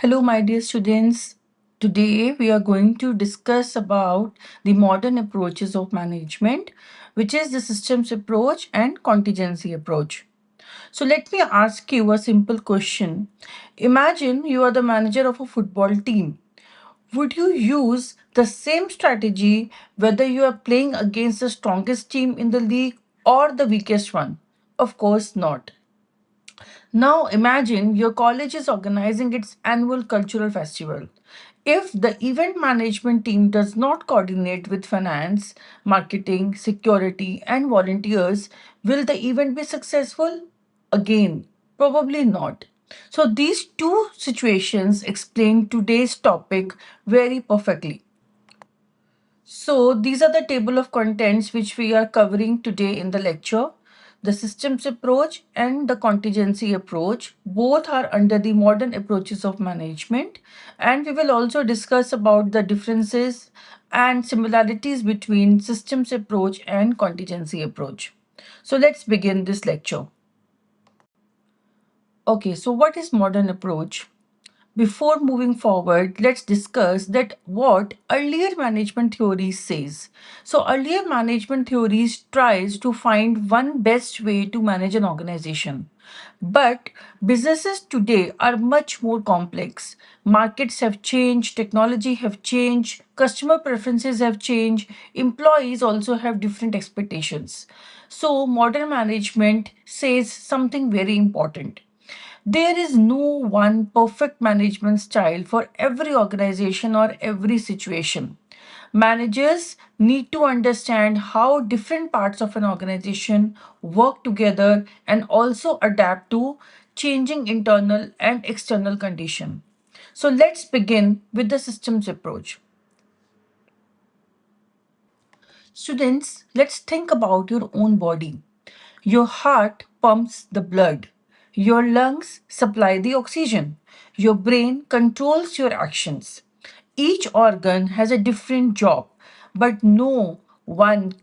Hello, my dear students. Today we are going to discuss about the modern approaches of management, which is the systems approach and contingency approach. So let me ask you a simple question. Imagine you are the manager of a football team. Would you use the same strategy whether you are playing against the strongest team in the league or the weakest one? Of course not. Now imagine your college is organizing its annual cultural festival. If the event management team does not coordinate with finance, marketing, security, and volunteers, will the event be successful? Again, probably not. So, these two situations explain today's topic very perfectly. So these are the table of contents which we are covering today in the lecture. The systems approach and the contingency approach both are under the modern approaches of management, and we will also discuss about the differences and similarities between systems approach and contingency approach. So let's begin this lecture. Okay, so what is modern approach? Before moving forward, let's discuss that what earlier management theories says. So earlier management theories tries to find one best way to manage an organization. But businesses today are much more complex. Markets have changed, technology have changed, customer preferences have changed, employees also have different expectations. So modern management says something very important. There is no one perfect management style for every organization or every situation. Managers need to understand how different parts of an organization work together and also adapt to changing internal and external conditions. So let's begin with the systems approach. Students, let's think about your own body. Your heart pumps the blood. Your lungs supply the oxygen. Your brain controls your actions. Each organ has a different job, but no one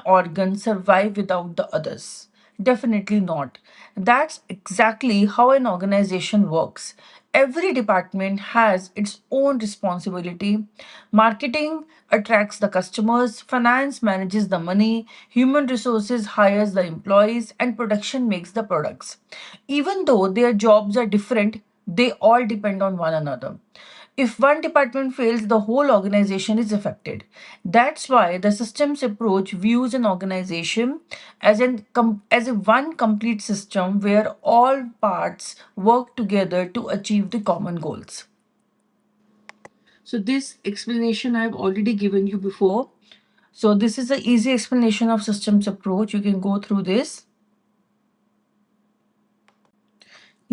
organ survive without the others. Definitely not. That's exactly how an organization works. Every department has its own responsibility. Marketing attracts the customers, finance manages the money, human resources hires the employees, and production makes the products. Even though their jobs are different, they all depend on one another. If one department fails, the whole organization is affected. That's why the systems approach views an organization as a one complete system where all parts work together to achieve the common goals. So this explanation I've already given you before. So this is the easy explanation of systems approach. You can go through this.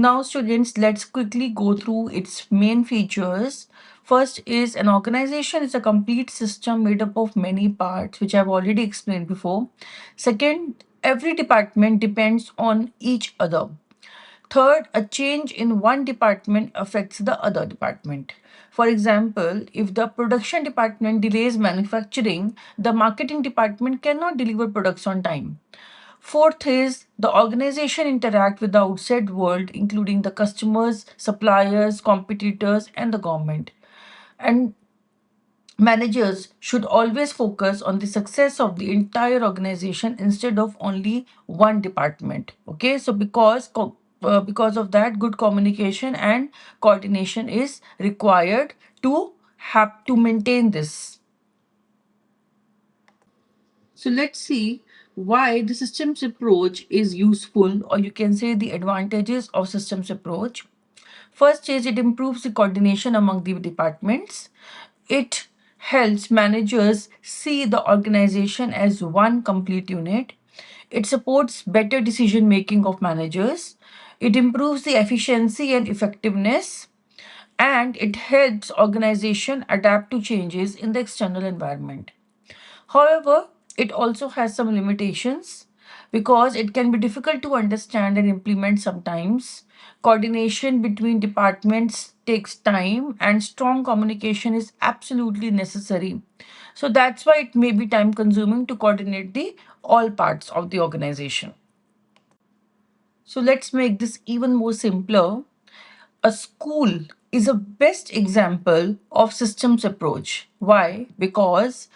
Now, students, let's quickly go through its main features. First is an organization is a complete system made up of many parts, which I've already explained before. Second, every department depends on each other. Third, a change in one department affects the other department. For example, if the production department delays manufacturing, the marketing department cannot deliver products on time. Fourth is the organization interact with the outside world, including the customers, suppliers, competitors, and the government. And managers should always focus on the success of the entire organization instead of only one department. Okay, so because of that, good communication and coordination is required to have to maintain this. So let's see why the systems approach is useful, or you can say the advantages of systems approach. First is it improves the coordination among the departments. It helps managers see the organization as one complete unit. It supports better decision making of managers. It improves the efficiency and effectiveness, and it helps organization adapt to changes in the external environment. However, it also has some limitations because it can be difficult to understand and implement sometimes. Coordination between departments takes time, and strong communication is absolutely necessary. So that's why it may be time consuming to coordinate the all parts of the organization. So let's make this even more simpler. A school is a best example of systems approach. Why? Because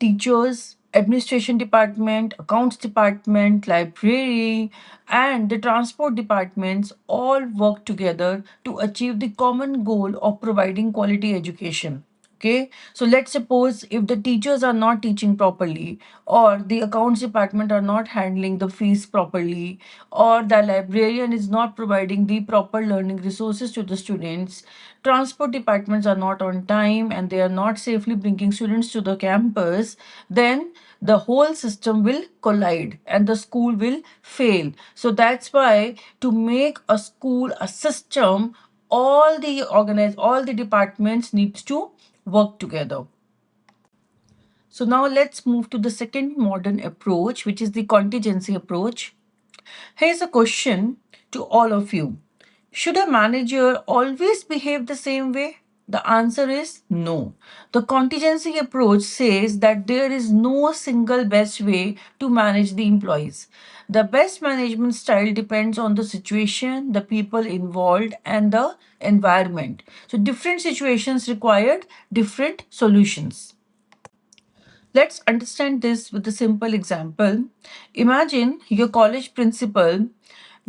teachers, administration department, accounts department, library, and the transport departments all work together to achieve the common goal of providing quality education. Okay, so let's suppose if the teachers are not teaching properly, or the accounts department are not handling the fees properly, or the librarian is not providing the proper learning resources to the students, transport departments are not on time, and they are not safely bringing students to the campus, then the whole system will collide and the school will fail. So that's why, to make a school a system, all the departments needs to work together. So now let's move to the second modern approach, which is the contingency approach. Here's a question to all of you. Should a manager always behave the same way? The answer is no. The contingency approach says that there is no single best way to manage the employees. The best management style depends on the situation, the people involved, and the environment. So, different situations required different solutions. Let's understand this with a simple example. Imagine your college principal.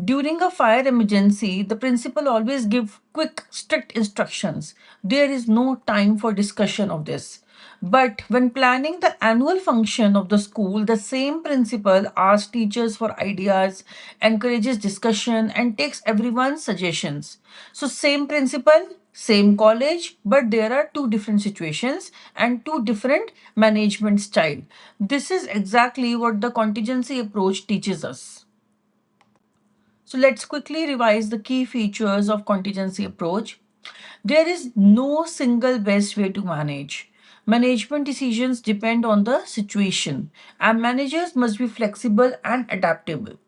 During a fire emergency, the principal always give quick, strict instructions. There is no time for discussion of this. But when planning the annual function of the school, the same principal asks teachers for ideas, encourages discussion, and takes everyone's suggestions. So, same principal, same college, but there are two different situations and two different management style. This is exactly what the contingency approach teaches us. So let's quickly revise the key features of contingency approach. There is no single best way to manage. Management decisions depend on the situation, and managers must be flexible and adaptable.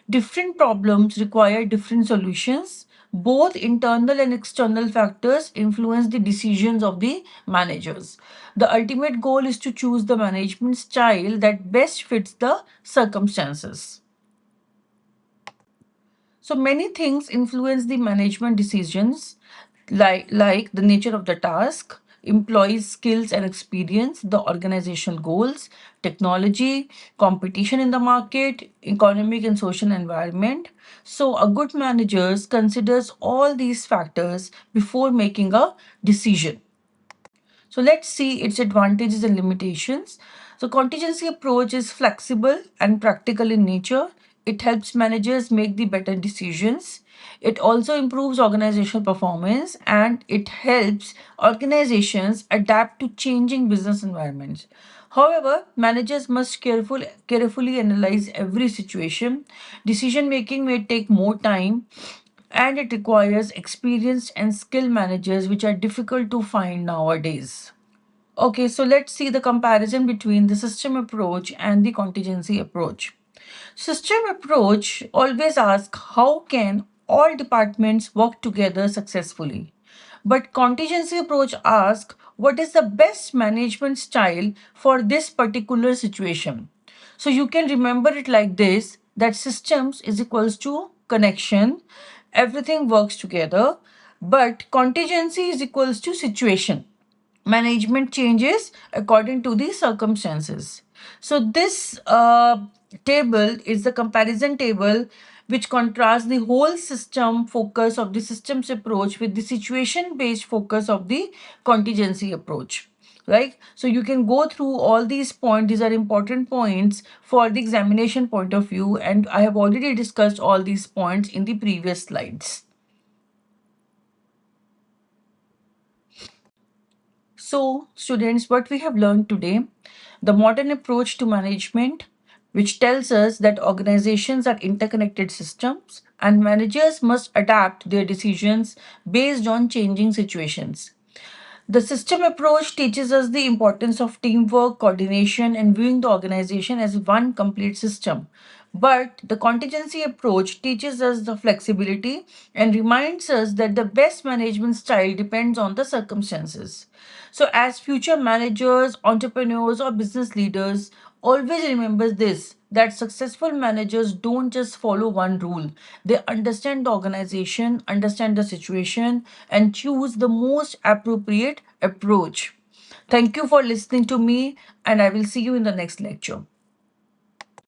Different problems require different solutions. Both internal and external factors influence the decisions of the managers. The ultimate goal is to choose the management style that best fits the circumstances. So many things influence the management decisions, like the nature of the task, employees' skills and experience, the organizational goals, technology, competition in the market, economic and social environment. So a good manager considers all these factors before making a decision. So let's see its advantages and limitations. So contingency approach is flexible and practical in nature. It helps managers make the better decisions. It also improves organizational performance, and it helps organizations adapt to changing business environments. However, managers must carefully analyze every situation. Decision making may take more time, and it requires experienced and skilled managers, which are difficult to find nowadays. Okay, so let's see the comparison between the system approach and the contingency approach. System approach always asks how can all departments work together successfully. But contingency approach asks what is the best management style for this particular situation. So you can remember it like this, that systems is equals to connection, everything works together, but contingency is equals to situation, management changes according to the circumstances. So this table is the comparison table which contrasts the whole system focus of the systems approach with the situation based focus of the contingency approach, right? So you can go through all these points. These are important points for the examination point of view, and I have already discussed all these points in the previous slides. So, students, what we have learned today, the modern approach to management, which tells us that organizations are interconnected systems and managers must adapt their decisions based on changing situations. The system approach teaches us the importance of teamwork, coordination, and viewing the organization as one complete system. But the contingency approach teaches us the flexibility and reminds us that the best management style depends on the circumstances. So, as future managers, entrepreneurs, or business leaders, always remember this, that successful managers don't just follow one rule. They understand the organization, understand the situation, and choose the most appropriate approach. Thank you for listening to me, and I will see you in the next lecture.